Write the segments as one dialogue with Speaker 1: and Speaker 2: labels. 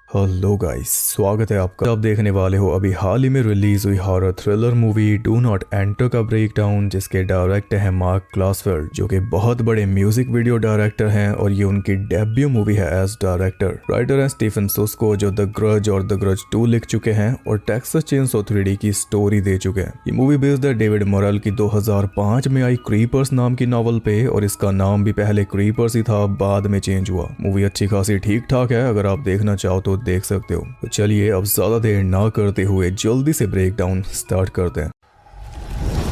Speaker 1: Hello guys, स्वागत है आपका। आप देखने वाले हो अभी हाल ही में रिलीज हुई horror thriller movie do not enter का ब्रेकडाउन, जिसके डायरेक्टर हैं मार्क ग्लासफेल्ड, जो कि बहुत बड़े म्यूजिक वीडियो डायरेक्टर हैं और ये उनकी डेब्यू मूवी है एज डायरेक्टर। राइटर हैं स्टीफन सुस्को, जो द ग्रज और द ग्रज 2 लिख चुके हैं और टेक्सास चेनसॉ 3D की स्टोरी दे चुके हैं। ये मूवी बेस्ड है डेविड मोरेल की 2005 में आई क्रीपर्स नाम की नॉवल पे, और इसका नाम भी पहले क्रीपर्स ही था, बाद में चेंज हुआ। मूवी अच्छी खासी ठीक ठाक है, अगर आप देखना चाहो तो देख सकते हो। तो चलिए अब ज्यादा देर ना करते हुए जल्दी से ब्रेक डाउन स्टार्ट करते हैं।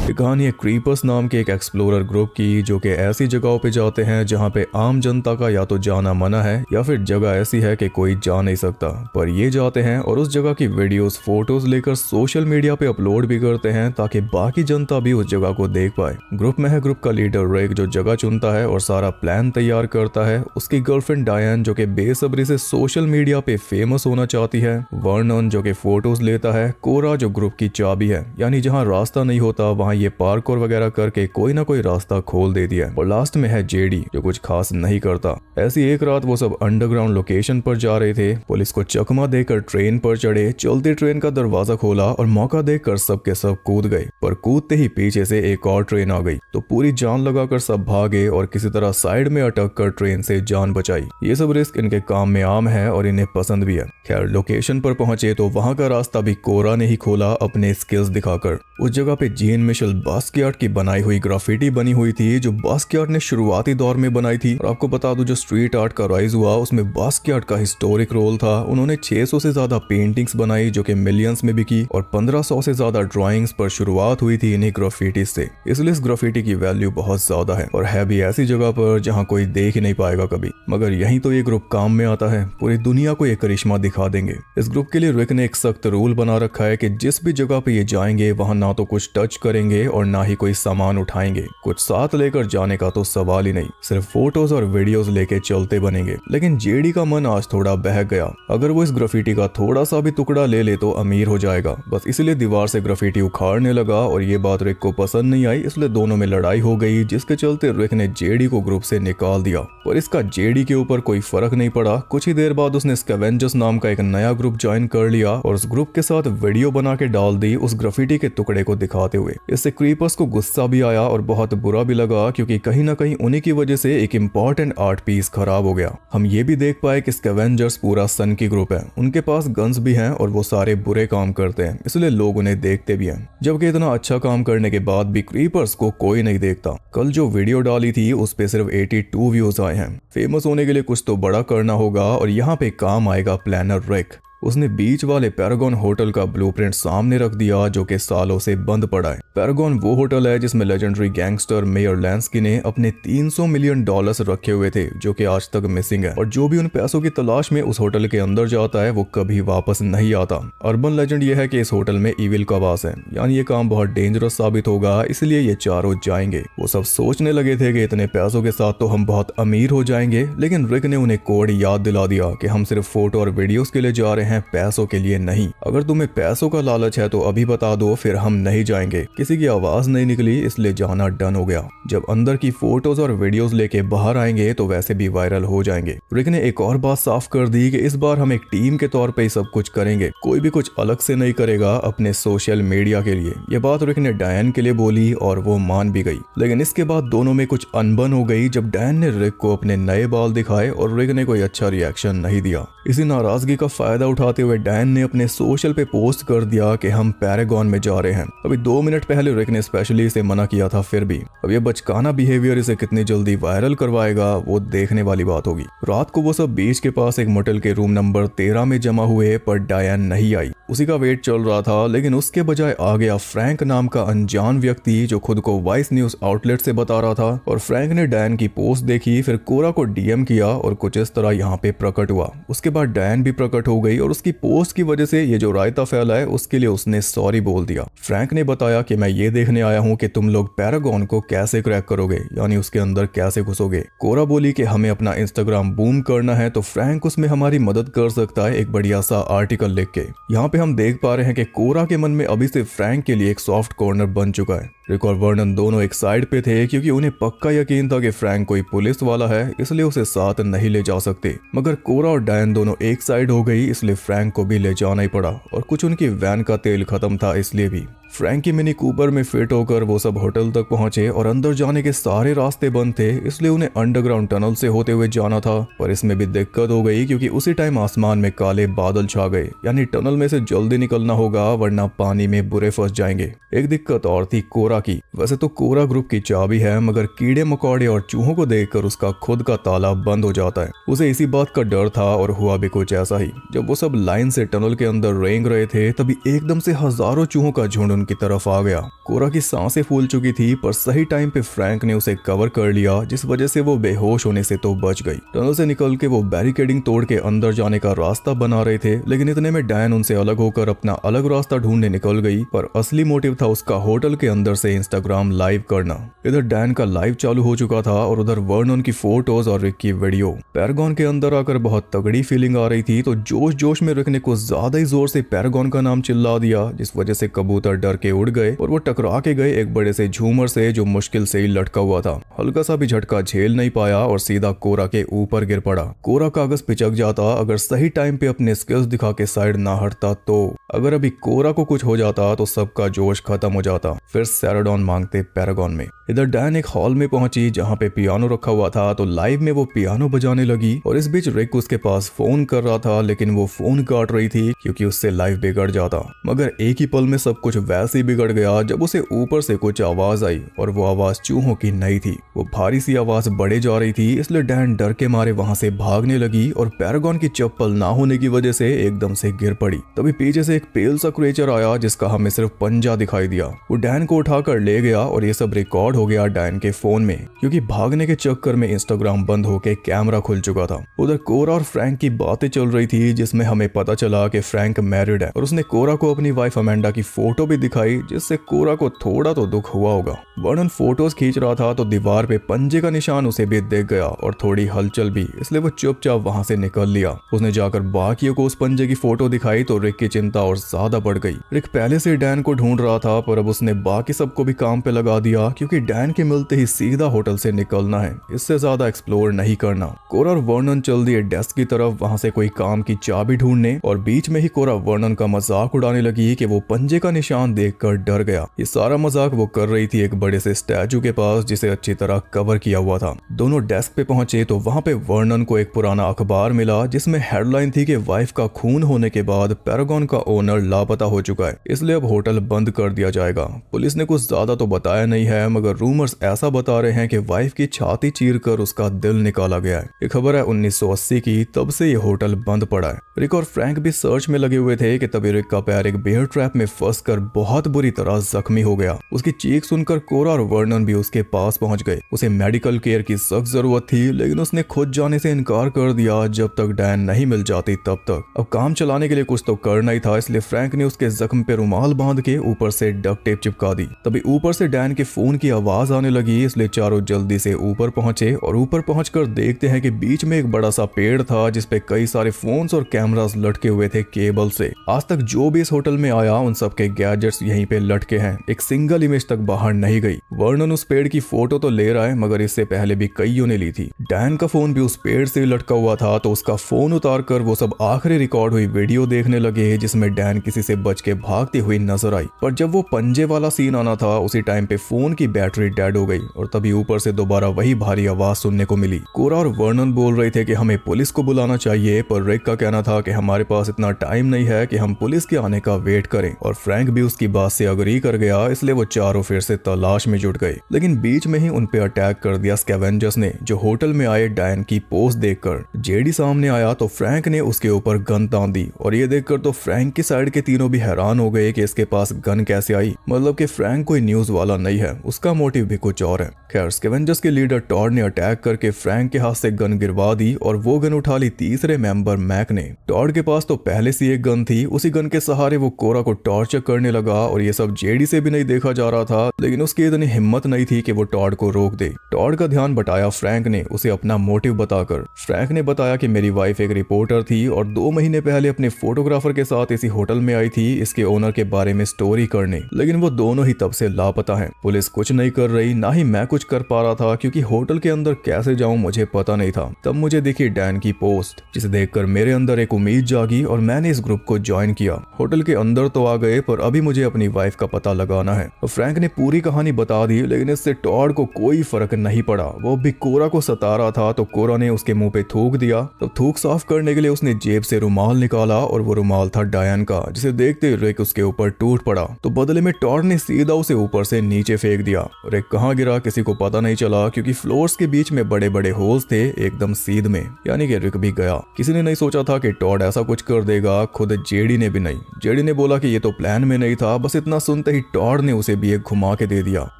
Speaker 1: ये कहानी है क्रीपर्स नाम के एक एक्सप्लोरर ग्रुप की, जो कि ऐसी जगहों पे जाते हैं जहां पे आम जनता का या तो जाना मना है या फिर जगह ऐसी है कि कोई जा नहीं सकता, पर ये जाते हैं और उस जगह की वीडियोस फोटोज लेकर सोशल मीडिया पे अपलोड भी करते हैं ताकि बाकी जनता भी उस जगह को देख पाए। ग्रुप में है ग्रुप का लीडर रिक, जो जगह चुनता है और सारा प्लान तैयार करता है। उसकी गर्लफ्रेंड डायन, जो कि बेसब्री से सोशल मीडिया पे फेमस होना चाहती है। वर्नन, जो कि फोटोज लेता है। कोरा, जो ग्रुप की चाबी है, यानी जहाँ रास्ता नहीं होता वहाँ ये पार्कोर वगैरह करके कोई ना कोई रास्ता खोल देती है। और लास्ट में है जेडी, जो कुछ खास नहीं करता। ऐसी एक रात वो सब अंडरग्राउंड लोकेशन पर जा रहे थे। पुलिस को चकमा देकर ट्रेन पर चढ़े, चलती ट्रेन का दरवाजा खोला और मौका देखकर सब के सब कूद गए, पर कूदते ही पीछे से एक और ट्रेन आ गई तो पूरी जान लगाकर सब भागे और किसी तरह साइड में अटक कर ट्रेन से जान बचाई। ये सब रिस्क इनके काम में आम है और इन्हें पसंद भी है। खैर, लोकेशन पर पहुंचे तो वहां का रास्ता भी कोरा ने ही खोला अपने स्किल्स दिखाकर। उस जगह पे जीन मिशेल बास्कियार्ड की बनाई हुई ग्राफिटी बनी हुई थी, जो बास्कियार्ड ने शुरुआती दौर में बनाई थी। और आपको बता दूं, जो स्ट्रीट आर्ट का राइज हुआ उसमें बास्कियार्ड का हिस्टोरिक रोल था। उन्होंने 600 से ज्यादा पेंटिंग्स बनाई, जो कि मिलियंस में बिकी, और 1500 से ज्यादा ड्राइंग्स पर शुरुआत हुई थी इन्हीं ग्राफिटी से। इसलिए इस ग्राफिटी की वैल्यू बहुत ज्यादा है और है भी ऐसी जगह पर जहाँ कोई देख ही नहीं पाएगा कभी। मगर यही तो ये ग्रुप काम में आता है, पूरी दुनिया को ये करिश्मा दिखा देंगे। इस ग्रुप के लिए रिक ने एक सख्त रूल बना रखा है कि जिस भी जगह पे ये जाएंगे वहां ना तो कुछ टच करेंगे और ना ही कोई सामान उठाएंगे। कुछ साथ लेकर जाने का तो सवाल ही नहीं, सिर्फ फोटोज और वीडियोस लेके चलते बनेंगे। लेकिन जेडी का मन आज थोड़ा बहक गया। अगर वो इस ग्राफिटी का थोड़ा सा भी टुकड़ा ले ले तो अमीर हो जाएगा। बस इसलिए दीवार से ग्राफिटी उखाड़ने लगा और ये बात रिक को पसंद नहीं आई, इसलिए दोनों में लड़ाई हो गई, जिसके चलते रिक ने जेडी को ग्रुप से निकाल दिया। पर इसका जेडी के ऊपर कोई फर्क नहीं पड़ा। कुछ ही देर बाद उसने स्कैवेंजर्स नाम का एक नया ग्रुप ज्वाइन कर लिया और उस ग्रुप के साथ वीडियो बना के डाल दी उस ग्राफिटी के टुकड़े को दिखाते हुए। इससे क्रीपर्स को गुस्सा भी आया और बहुत बुरा भी लगा, क्योंकि कहीं ना कहीं उन्हीं की वजह से एक इंपॉर्टेंट आर्ट पीस खराब हो गया। हम ये भी देख पाए कि स्कैवेंजर्स पूरा सन की ग्रुप है, उनके पास गन्स भी हैं और वो सारे बुरे काम करते हैं, इसलिए लोग उन्हें देखते भी हैं। जबकि इतना अच्छा काम करने के बाद भी क्रीपर्स को कोई नहीं देखता। कल जो वीडियो डाली थी उस पे सिर्फ 82 व्यूज आए हैं। फेमस होने के लिए कुछ तो बड़ा करना होगा और यहाँ पे काम आएगा प्लानर रिक। उसने बीच वाले पैरागॉन होटल का ब्लूप्रिंट सामने रख दिया, जो कि सालों से बंद पड़ा है। पैरागॉन वो होटल है जिसमें लेजेंडरी गैंगस्टर मेयर लैंस्की ने अपने $300 मिलियन रखे हुए थे, जो कि आज तक मिसिंग है। और जो भी उन पैसों की तलाश में उस होटल के अंदर जाता है वो कभी वापस नहीं आता। अर्बन लेजेंड ये है कि इस होटल में इविल का वास है, यानी ये काम बहुत डेंजरस साबित होगा, इसलिए ये चारों जाएंगे। वो सब सोचने लगे थे कि इतने पैसों के साथ तो हम बहुत अमीर हो जाएंगे, लेकिन रिक ने उन्हें कोड याद दिला दिया कि हम सिर्फ फोटो और वीडियोस के लिए जा रहे हैं, पैसों के लिए नहीं। अगर तुम्हें पैसों का लालच है तो अभी बता दो, फिर हम नहीं जाएंगे। किसी की आवाज नहीं निकली, इसलिए जाना डन हो गया। जब अंदर की फोटोज और वीडियोस लेके बाहर आएंगे तो वैसे भी वायरल हो जाएंगे। रिक ने एक और बात साफ कर दी कि इस बार हम एक टीम के तौर पे ही सब कुछ करेंगे, कोई भी कुछ अलग से नहीं करेगा अपने सोशल मीडिया के लिए। ये बात रिक ने डायन के लिए बोली और वो मान भी गई। लेकिन इसके बाद दोनों में कुछ अनबन हो गई जब डायन ने रिक को अपने नए बाल दिखाए और रिक ने कोई अच्छा रिएक्शन नहीं दिया। इसी नाराजगी का फायदा उठाते हुए डायन ने अपने सोशल पे पोस्ट कर दिया कि हम पैरागॉन में जा रहे हैं। अभी 2 मिनट पहले रिक ने स्पेशली इसे मना किया था, फिर भी अब ये बचकाना बिहेवियर इसे कितनी जल्दी वायरल करवाएगा वो देखने वाली बात होगी। रात को वो सब बीच के पास एक मोटेल के रूम नंबर 13 में जमा हुए, पर डायन नहीं आई। उसी का वेट चल रहा था, लेकिन उसके बजाय आ गया फ्रैंक नाम का अनजान व्यक्ति, जो खुद को वाइस न्यूज आउटलेट से बता रहा था। और फ्रैंक ने डायन की पोस्ट देखी, फिर कोरा को डीएम किया और कुछ इस तरह यहाँ पे प्रकट हुआ। उसके बाद डायन भी प्रकट हो गई और उसकी पोस्ट की वजह से ये जो रायता फैला है उसके लिए उसने सॉरी बोल दिया। फ्रैंक ने बताया कि मैं ये देखने आया हूँ कि तुम लोग पैरागॉन को कैसे क्रैक करोगे, यानी उसके अंदर कैसे घुसोगे। कोरा बोली कि हमें अपना इंस्टाग्राम बूम करना है तो फ्रैंक उसमें हमारी मदद कर सकता है एक बढ़िया सा आर्टिकल लिख के। यहाँ पे हम देख पा रहे हैं कि कोरा के मन में अभी से फ्रैंक के लिए एक सॉफ्ट कॉर्नर बन चुका है। रिक और वर्नन दोनों एक साइड पे थे क्योंकि उन्हें पक्का यकीन था कि फ्रैंक कोई पुलिस वाला है, इसलिए उसे साथ नहीं ले जा सकते। मगर कोरा और डायन दोनों एक साइड हो गई, इसलिए फ्रैंक को भी ले जाना ही पड़ा और कुछ उनकी वैन का तेल खत्म था इसलिए भी। फ्रैंक की मिनी कूपर में फिट होकर वो सब होटल तक पहुंचे और अंदर जाने के सारे रास्ते बंद थे, इसलिए उन्हें अंडरग्राउंड टनल से होते हुए जाना था। पर इसमें भी दिक्कत हो गई क्योंकि उसी टाइम आसमान में काले बादल छा गए, यानी टनल में से जल्दी निकलना होगा वरना पानी में बुरे फंस जाएंगे। एक दिक्कत और थी कोरा की। वैसे तो कोरा ग्रुप की चाबी है, मगर कीड़े मकोड़े और चूहों को देखकर उसका खुद का ताला बंद हो जाता है। उसे इसी बात का डर था और हुआ भी कुछ ऐसा ही। जब वो सब लाइन से टनल के अंदर रेंग रहे थे तभी एकदम से हजारों चूहों का झुंड उनकी तरफ आ गया। कोरा की सांसें फूल चुकी थी, पर सही टाइम पे फ्रैंक ने उसे कवर कर लिया, जिस वजह से वो बेहोश होने से तो बच गई। टनल से निकल के वो बैरिकेडिंग तोड़ के अंदर जाने का रास्ता बना रहे थे, लेकिन इतने में डायन उनसे अलग होकर अपना अलग रास्ता ढूंढने निकल गई। पर असली मोटिव था उसका होटल के अंदर से इंस्टाग्राम लाइव करना। इधर डायन का लाइव चालू हो चुका था और उधर वर्नन की फोटोज और रिक की वीडियो। पैरागॉन के अंदर आकर बहुत तगड़ी फीलिंग आ रही थी, तो जोश जोश में रिक ने कुछ ज्यादा ही जोर से पैरागॉन का नाम चिल्ला दिया, जिस वजह से कबूतर डर के उड़ गए और वो टकरा के गए एक बड़े से झूमर से जो मुश्किल से ही लटका हुआ था। हल्का सा भी झटका झेल नहीं पाया और सीधा कोरा के ऊपर गिर पड़ा। कोरा कागज पिचक जाता अगर सही टाइम पे अपने स्किल्स दिखा के साइड ना हटता तो। अगर अभी कोरा को कुछ हो जाता तो सबका जोश खत्म हो जाता। फिर सैराडॉन मांगते पैरागॉन में। इधर डायन एक हॉल में पहुंची जहां पे पियानो रखा हुआ था, तो लाइव में वो पियानो बजाने लगी और इस बीच रिक उसके पास फोन कर रहा था, लेकिन वो फोन काट रही थी क्योंकि उससे लाइव बिगड़ जाता। मगर एक ही पल में सब कुछ वैसे ही बिगड़ गया जब उसे ऊपर से कुछ आवाज आई और वो आवाज चूहों की नहीं थी। वो भारी सी आवाज बढ़े जा रही थी, इसलिए डायन डर के मारे वहां से भागने लगी और पैरागॉन की चप्पल ना होने की वजह से एकदम से गिर पड़ी। तभी पीछे से एक पेल सा क्रिएचर आया जिसका हमें सिर्फ पंजा दिखाई दिया। वो डायन को उठाकर ले गया और ये सब रिकॉर्ड हो गया डायन के फोन में, क्योंकि भागने के चक्कर में इंस्टाग्राम बंद होके कैमरा खुल चुका था। उधर कोरा और फ्रैंक की बातें चल रही थी, जिसमें हमें पता चला कि फ्रैंक मैरिड है और उसने कोरा को अपनी वाइफ अमेंडा की फोटो भी दिखाई, जिससे कोरा को थोड़ा तो दुख हुआ होगा। वर्नन फोटोज खींच रहा था तो दीवार पे पंजे का निशान उसे भी दिख गया और थोड़ी हलचल भी, इसलिए वो चुपचाप वहां से निकल लिया। उसने जाकर बाकियों को उस पंजे की फोटो दिखाई तो रिक की चिंता और ज्यादा बढ़ गई। रिक पहले से डैन को ढूंढ रहा था, पर अब उसने बाकी सबको भी काम पे लगा दिया, क्योंकि डैन के मिलते ही सीधा होटल से निकलना है, इससे ज्यादा एक्सप्लोर नहीं करना। कोरा और वर्नन चल दिए डेस्क की तरफ, वहां से कोई काम की चाबी ढूंढने, और बीच में ही कोरा वर्नन का मजाक उड़ाने लगी कि वो पंजे का निशान देखकर डर गया। ये सारा मजाक वो कर रही थी एक बड़े से स्टैचू के पास जिसे अच्छी तरह कवर किया हुआ था। दोनों डेस्क पे पहुंचे तो वहां पे वर्नन को एक पुराना अखबार मिला जिसमें हेडलाइन थी कि वाइफ का खून होने के बाद पैरागॉन का ओनर लापता हो चुका है, इसलिए अब होटल बंद कर दिया जाएगा। पुलिस ने कुछ ज्यादा तो बताया नहीं है, मगर रूमर्स ऐसा बता रहे हैं कि वाइफ की छाती चीरकर उसका दिल निकाला गया है। ये खबर है 1980 की, तब से ये होटल बंद पड़ा है। रिक और फ्रैंक भी सर्च में लगे हुए थे कि तभी रिक का पैर एक बेयर ट्रैप में फंसकर बहुत बुरी तरह जख्मी हो गया। उसकी चीख सुनकर कोरा और वर्नन भी उसके पास पहुंच गए। उसे मेडिकल केयर की सख्त जरूरत थी, लेकिन उसने खुद जाने से इनकार कर दिया जब तक डैन नहीं मिल जाती तब तक। अब काम चलाने के लिए कुछ तो करना ही था, इसलिए फ्रैंक ने उसके जख्म पे रुमाल बांध के ऊपर से डक्ट टेप चिपका दी। तभी ऊपर से डैन के फोन की आवाज आने लगी, इसलिए चारों जल्दी से ऊपर पहुंचे और ऊपर पहुंचकर देखते हैं कि बीच में एक बड़ा सा पेड़ था जिसपे कई सारे फोन्स और कैमरास लटके हुए थे केबल से। आज तक जो भी इस होटल में आया उन सबके गैजेट्स यहीं पे लटके हैं, एक सिंगल इमेज तक बाहर नहीं गई। वर्नन उस पेड़ की फोटो तो ले रहा है, मगर इससे पहले भी कईयों ने ली थी। डैन का फोन भी उस पेड़ से लटका हुआ था, तो उसका फोन उतार कर वो सब आखिरी रिकॉर्ड हुई वीडियो देखने लगे जिसमें डैन किसी से बच के भागती हुई नजर आई। पर जब वो पंजे वाला सीन आना था उसी टाइम पे फोन की बैटरी डेड हो गई और तभी ऊपर से दोबारा वही भारी आवाज सुनने को मिली। कोरा और वर्नन बोल रहे थे कि हमें पुलिस को बुलाना चाहिए, पर रिक का कहना था कि हमारे पास इतना टाइम नहीं है कि हम पुलिस के आने का वेट करें, और फ्रैंक भी उसकी उसकी बात से अग्री कर गया, इसलिए वो चारों फिर से तलाश में जुट गए। लेकिन बीच में ही उन पे अटैक कर दिया स्कैवेंजर्स ने, जो होटल में आए डायन की पोस्ट देखकर। जेडी सामने आया तो फ्रैंक ने उसके ऊपर गन तान दी, और ये देखकर तो फ्रैंक की साइड के तीनों भी हैरान हो गए कि इसके पास गन कैसे आई। मतलब कि फ्रैंक कोई न्यूज वाला नहीं है, उसका मोटिव भी कुछ और है। खैर, स्कैवेंजर्स के लीडर टॉड ने अटैक करके फ्रैंक के हाथ से गन गिरवा दी, और वो गन उठा ली तीसरे मेंबर मैक ने। टॉड के पास तो पहले से एक गन थी, उसी गन के सहारे वो कोरा को टॉर्चर करने लगा, और ये सब जेडी से भी नहीं देखा जा रहा था, लेकिन उसकी इतनी हिम्मत नहीं थी कि वो टॉड को रोक दे। टॉड का ध्यान बटाया फ्रैंक ने, उसे अपना मोटिव बताकर। फ्रैंक ने बताया कि मेरी वाइफ एक रिपोर्टर थी और 2 महीने पहले अपने फोटोग्राफर के साथ इसी होटल में आई थी इसके ओनर के बारे में स्टोरी करने, लेकिन वो दोनों ही तब से लापता हैं। पुलिस कुछ नहीं कर रही, ना ही मैं कुछ कर पा रहा था, क्योंकि होटल के अंदर कैसे जाऊं मुझे पता नहीं था। तब मुझे दिखी डैन की पोस्ट, जिसे देखकर मेरे अंदर एक उम्मीद जागी और मैंने इस ग्रुप को ज्वाइन किया। होटल के अंदर तो आ गए, पर अभी मुझे अपनी वाइफ का पता लगाना है। और फ्रैंक ने पूरी कहानी बता दी, लेकिन इससे टॉड को कोई फर्क नहीं पड़ा। वो भी कोरा को सता रहा था, तो कोरा ने उसके मुंह पे थूक दिया। तो थूक साफ करने के लिए उसने जेब से रुमाल निकाला, और वो रुमाल था डायन का, जिसे देखते रिक उसके ऊपर टूट पड़ा। तो बदले में टॉड ने सीधा उसे ऊपर से नीचे फेंक दिया। रिक कहाँ गिरा किसी को पता नहीं चला, क्योंकि फ्लोर्स के बीच में बड़े बड़े होल्स थे एकदम सीध में, यानी कि रिक भी गया। किसी ने नहीं सोचा था कि टॉड ऐसा कुछ कर देगा, खुद जेडी ने भी नहीं। जेडी ने बोला कि ये तो प्लान में नहीं था। बस इतना सुनते ही टॉड ने उसे भी एक घुमा के दे दिया।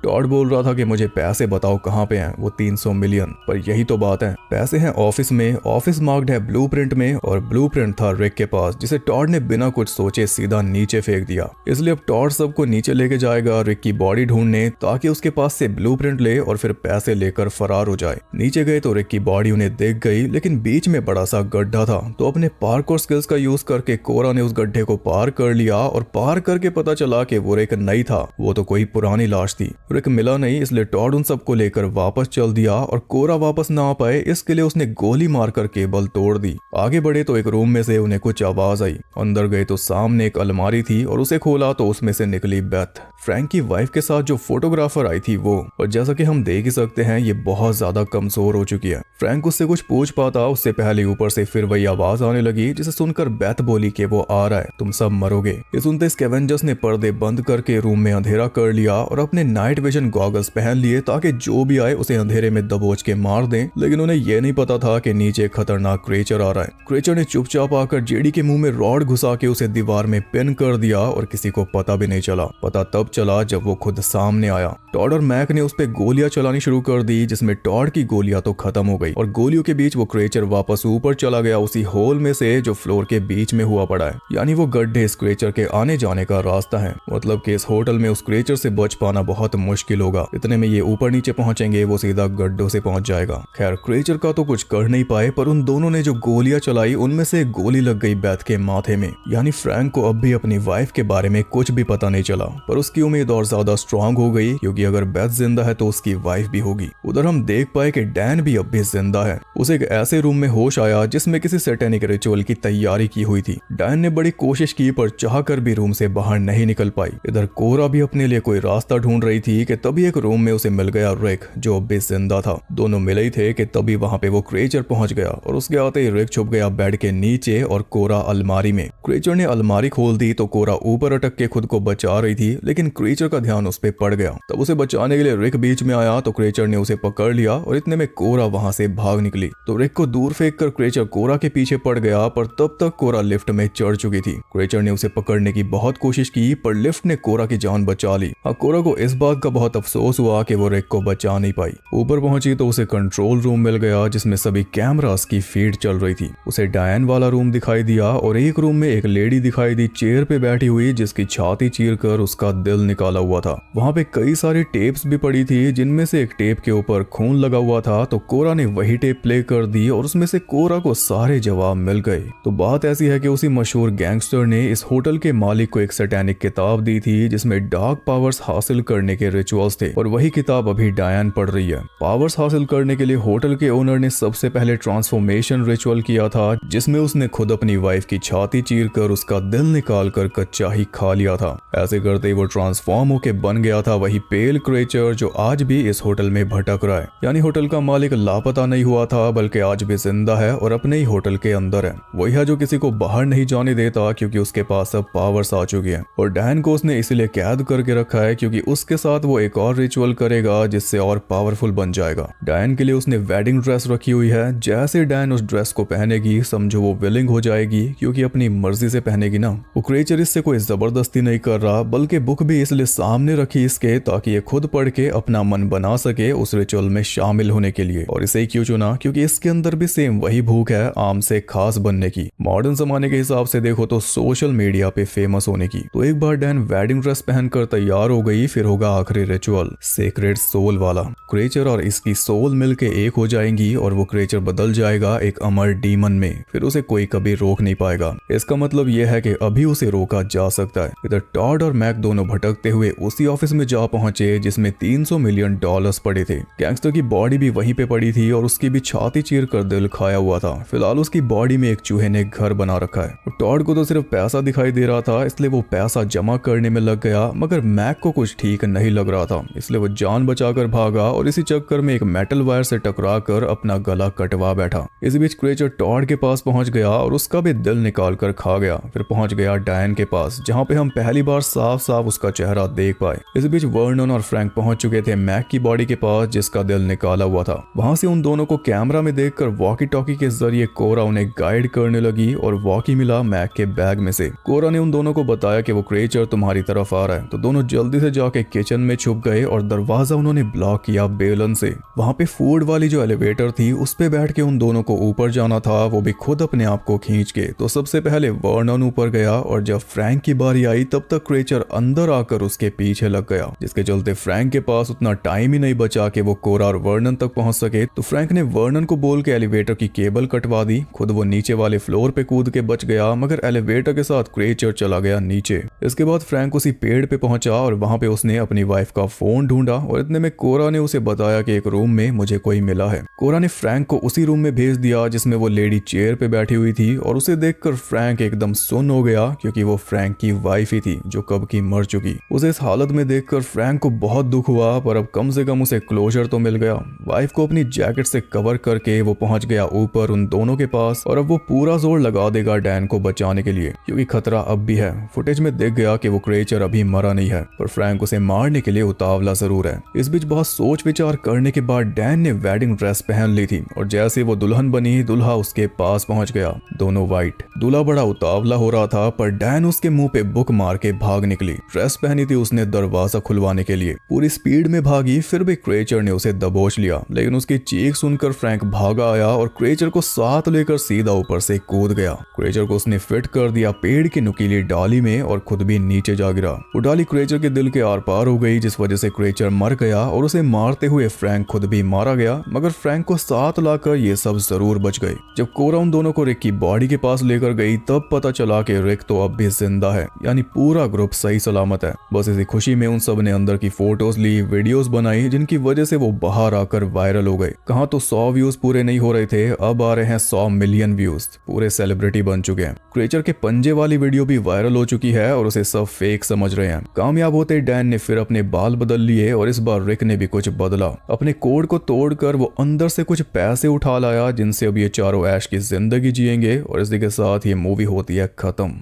Speaker 1: टॉड बोल रहा था कि मुझे पैसे बताओ कहाँ पे हैं, वो 300 मिलियन। पर यही तो बात है, पैसे हैं ऑफिस में, ऑफिस मार्क्ड है ब्लूप्रिंट में, और ब्लूप्रिंट था रिक के पास, जिसे टॉड ने बिना कुछ सोचे सीधा नीचे फेंक दिया। इसलिए अब टॉड सबको नीचे लेके जाएगा रिक की बॉडी ढूंढने, ताकि उसके पास से ब्लूप्रिंट ले और फिर पैसे लेकर फरार हो जाए। नीचे गए तो रिक की बॉडी उन्हें दिख गई, लेकिन बीच में बड़ा सा गड्ढा था। तो अपने पार्कोर स्किल्स का यूज करके कोरा ने उस गड्ढे को पार कर लिया, और पार करके पता चला कि वो रिक नहीं था, वो तो कोई पुरानी लाश थी। रिक मिला नहीं, इसलिए टॉड उन सबको लेकर वापस चल दिया, और कोरा वापस ना आ पाए इसके लिए उसने गोली मारकर केबल तोड़ दी। आगे बढ़े तो एक रूम में से उन्हें कुछ आवाज आई। अंदर गए तो सामने एक अलमारी थी, और उसे खोला तो उसमें से निकली बेथ, फ्रैंक की वाइफ के साथ जो फोटोग्राफर आई थी वो। और जैसा कि हम देख ही सकते हैं, ये बहुत ज्यादा कमजोर हो चुकी है। फ्रैंक उससे कुछ पूछ पाता उससे पहले ऊपर से फिर वही आवाज आने लगी, जिसे सुनकर बेथ बोली कि वो आ रहा है, तुम सब मरोगे। ये सुनते स्कैवेंजर्स ने पर्दे बंद करके रूम में अंधेरा कर लिया, और अपने नाइट विजन गॉगल्स पहन लिए, ताकि जो भी आए उसे अंधेरे में दबोच के मार दें। लेकिन उन्हें यह नहीं पता था कि नीचे खतरनाक क्रिएचर आ रहा है। क्रिएचर ने चुपचाप आकर जेडी के मुंह में रॉड घुसा के उसे दीवार में पिन कर दिया, और किसी को पता भी नहीं चला। पता तब चला जब वो खुद सामने आया। टॉड और मैक ने उस पे गोलियां चलानी शुरू कर दी, जिसमें टॉड की गोलियां तो खत्म हो गई, और गोलियों के बीच वो क्रिएचर वापस ऊपर चला गया, उसी होल में से जो फ्लोर के बीच में हुआ पड़ा है। यानी वो गड्ढे इस क्रिएचर के आने जाने का रास्ता है। मतलब कि इस होटल में उस क्रिएचर से बच पाना बहुत मुश्किल होगा। इतने में ये ऊपर नीचे पहुंचेंगे, वो सीधा गड्ढों से पहुंच जाएगा। खैर, क्रिएचर का तो कुछ कर नहीं पाए, पर उन दोनों ने जो गोलियां चलाई उनमें से एक गोली लग गई बेथ के माथे में। यानी फ्रैंक को अब भी अपनी वाइफ के बारे में कुछ भी पता नहीं चला, पर उसकी उम्मीद और ज्यादा स्ट्रांग हो गई, क्योंकि अगर बेथ जिंदा है तो उसकी वाइफ भी होगी। उधर हम देख पाए कि डैन भी अब भी जिंदा है। उसे एक ऐसे रूम में होश आया जिसमें किसी सैटेनिक रिचुअल की तैयारी की हुई थी। डैन ने बड़ी कोशिश की, पर चाहकर भी रूम से बाहर नहीं निकल पाई। इधर कोरा भी अपने लिए कोई रास्ता ढूंढ रही थी कि तभी एक रूम में उसे मिल गया रिक, जो अब भी जिंदा था। दोनों मिले ही थे कि तभी वहां पे वो क्रिएचर पहुंच गया, और उसके आते ही रिक छुप गया बेड के नीचे, और कोरा अलमारी में। क्रिएचर ने अलमारी खोल दी तो कोरा ऊपर अटक के खुद को बचा रही थी, लेकिन क्रिएचर का ध्यान उस पे पड़ गया। तब उसे बचाने के लिए रिक बीच में आया, तो क्रिएचर ने उसे पकड़ लिया, और इतने में कोरा वहां से भाग निकली। तो रिक को दूर फेंक कर क्रिएचर कोरा के पीछे पड़ गया, पर तब तक कोरा लिफ्ट में चढ़ चुकी थी। क्रिएचर ने उसे पकड़ने की बहुत कोशिश की, पर लिफ्ट ने कोरा की जान बचा ली। हाँ, कोरा को इस बात का बहुत अफसोस हुआ कि वो रिक को बचा नहीं पाई। ऊपर पहुंची तो उसे कंट्रोल रूम मिल गया, जिसमें सभी कैमरास की फीड चल रही थी। उसे डायन वाला रूम दिखाई दिया, और एक रूम में एक लेडी दिखाई दी चेयर पे बैठी हुई, जिसकी छाती चीरकर उसका दिल निकाला हुआ था। वहां पे कई सारी टेप्स भी पड़ी थी, जिनमें से एक टेप के ऊपर खून लगा हुआ था। तो कोरा ने वही टेप प्ले कर दी, और उसमें से कोरा को सारे जवाब मिल गए। तो बात ऐसी है कि उसी मशहूर गैंगस्टर ने इस होटल के मालिक को एक सैटेनिक किताब दी थी, जिसमें डार्क पावर्स हासिल करने के रिचुअल्स थे, और वही किताब अभी डायन पढ़ रही है। पावर्स हासिल करने के लिए होटल के ओनर ने सबसे पहले ट्रांसफॉर्मेशन रिचुअल किया था, जिसमें उसने खुद अपनी वाइफ की छाती चीरकर उसका दिल निकाल कर कच्चा ही खा लिया था। ऐसे करते ही वो ट्रांसफॉर्म होके बन गया था वही पेल क्रिएचर, जो आज भी इस होटल में भटक रहा है। यानी होटल का मालिक लापता नहीं हुआ था, बल्कि आज भी जिंदा है, और अपने ही होटल के अंदर है। वही है जो किसी को बाहर नहीं जाने देता, क्योंकि उसके पास अब पावर्स आ चुकी है। और डैन को उसने इसीलिए कैद करके रखा है क्योंकि उसके साथ वो एक और रिचुअल करेगा जिससे और पावरफुल बन जाएगा। डैन के लिए उसने वेडिंग ड्रेस रखी हुई है। जैसे डैन उस ड्रेस को पहनेगी समझो वो विलिंग हो जाएगी क्योंकि अपनी मर्जी से पहनेगी ना। वो क्रिएचर इससे कोई जबरदस्ती नहीं कर रहा बल्कि बुक भी इसलिए सामने रखी इसके ताकि ये खुद पढ़ के अपना मन बना सके उस रिचुअल में शामिल होने के लिए। और इसे क्यों चुना? क्योंकि इसके अंदर भी सेम वही भूख है आम से खास बनने की, मॉडर्न जमाने के हिसाब से देखो तो सोशल मीडिया पे फेमस होने की। तो एक बार डैन वेडिंग ड्रेस पहनकर तैयार हो गई, फिर होगा आखिरी रिचुअल सेक्रेट सोल वाला। क्रिएचर और इसकी सोल मिलके एक हो जाएंगी और वो क्रिएचर बदल जाएगा एक अमर डीमन में, फिर उसे कोई कभी रोक नहीं पाएगा। इसका मतलब यह है कि अभी उसे रोका जा सकता है। इधर टॉड और मैक दोनों भटकते हुए उसी ऑफिस में जा पहुंचे जिसमें $300 मिलियन पड़े थे। गैंगस्टर की बॉडी भी वहीं पे पड़ी थी और उसकी भी छाती चीर कर दिल खाया हुआ था। फिलहाल उसकी बॉडी में एक चूहे ने घर बना रखा है। टॉड को तो सिर्फ पैसा दिखाई दे रहा था इसलिए वो पैसा जमा करने में लग गया, मगर मैक को कुछ ठीक नहीं लग रहा था इसलिए वो जान बचाकर भागा और इसी चक्कर में एक मेटल वायर से टकरा कर अपना गला कटवा बैठा। इस बीच क्रिएचर टॉड के पास पहुंच गया और उसका भी दिल निकाल कर खा गया। फिर पहुंच गया डैन के पास जहां पे हम पहली बार साफ साफ उसका चेहरा देख पाए। इस बीच वर्नन और फ्रैंक पहुंच चुके थे मैक की बॉडी के पास जिसका दिल निकाला हुआ था। वहां से उन दोनों को कैमरा में देखकर वॉकी टॉकी के जरिए कोरा उन्हें गाइड करने लगी और वॉकी मिला मैक के बैग में से। कोरा ने उन दोनों को बताया कि वो क्रिएचर तुम्हारी तरफ आ रहा है, तो दोनों जल्दी से जाके किचन में छुप गए और दरवाजा उन्होंने ब्लॉक किया बेलन से। वहां पे फूड वाली जो एलिवेटर थी उस पे बैठ के उन दोनों को ऊपर जाना था, वो भी खुद अपने आप को खींच के। तो सबसे पहले वर्नन ऊपर गया और जब फ्रैंक की बारी आई तब तक क्रिएचर अंदर आकर उसके पीछे लग गया, जिसके चलते फ्रैंक के पास उतना टाइम ही नहीं बचा कि वो कोरा और वर्नन तक पहुंच सके। तो फ्रैंक ने वर्नन को बोल के एलिवेटर की केबल कटवा दी, खुद वो नीचे वाले फ्लोर पे कूद के बच गया, मगर एलिवेटर के साथ क्रिएचर चला गया नीचे। इसके बाद फ्रैंक उसी पेड़ पे पहुंचा और वहां पे उसने अपनी वाइफ का फोन ढूंढा और इतने में कोरा ने उसे बताया कि एक रूम में मुझे कोई मिला है। कोरा ने फ्रैंक को उसी रूम में भेज दिया जिसमें वो लेडी चेयर पे बैठी हुई थी और उसे देखकर फ्रैंक एकदम सुन्न हो गया क्योंकि वो फ्रैंक की वाइफ ही थी जो कब की मर चुकी। उसे इस हालत में देखकर फ्रैंक को बहुत दुख हुआ, पर अब कम से कम उसे क्लोजर तो मिल गया। वाइफ को अपनी जैकेट से कवर करके वो पहुंच गया ऊपर उन दोनों के पास और अब वो पूरा जोर लगा देगा डैन को बचाने के लिए क्योंकि खतरा अब भी है। फुटेज में देख गया कि वो क्रिएचर अभी मरा नहीं है, पर फ्रैंक उसे मारने के लिए उतावला जरूर है। इस बीच बहुत सोच विचार करने के बाद डैन ने वेडिंग ड्रेस पहन ली थी और जैसे वो दुल्हन बनी दुल्हा उसके पास पहुंच गया, दोनों वाइट। दूल्हा बड़ा उतावला हो रहा था पर डैन उसके मुंह पे बुक मार के भाग निकली। ड्रेस पहनी थी उसने दरवाजा खुलवाने के लिए, पूरी स्पीड में भागी, फिर भी क्रिएचर ने उसे दबोच लिया। लेकिन उसकी चीख सुनकर फ्रैंक भागा आया और क्रिएचर को साथ लेकर सीधा ऊपर से कूद गया। क्रिएचर को उसने फिट कर दिया पेड़ की नुकीली डाली में और खुद भी नीचे जा गिरा। वो डाली क्रिएचर के दिल के आर पार हो गई जिस वजह से क्रिएचर मर गया और उसे मारते हुए फ्रैंक खुद भी मारा गया, मगर फ्रैंक को साथ लाकर ये सब जरूर बच गए। जब कोरा उन दोनों को रिक की बॉडी के पास लेकर गई तब पता चला कि रिक तो अब भी जिंदा है, यानी पूरा ग्रुप सही सलामत है। बस इसी खुशी में उन सब ने अंदर की फोटोज ली, वीडियोस बनाई जिनकी वजह से वो बाहर आकर वायरल हो गए। कहाँ तो 100 व्यूज पूरे नहीं हो रहे थे, अब आ रहे हैं 100 मिलियन व्यूज, पूरे सेलिब्रिटी बन चुके हैं। क्रिएचर के पंजे वाली वीडियो भी वायरल हो चुकी है और उसे सब फेक समझ रहे हैं। कामयाब होते डैन ने फिर अपने बाल बदल लिए और इस बार रिक ने भी कुछ बदला। अपने कोड को तोड़कर वो अंदर से कुछ पैसे उठा लाया जिनसे अब ये चारों ऐश की जिंदगी जिएंगे और इसी के साथ ये मूवी होती है खत्म।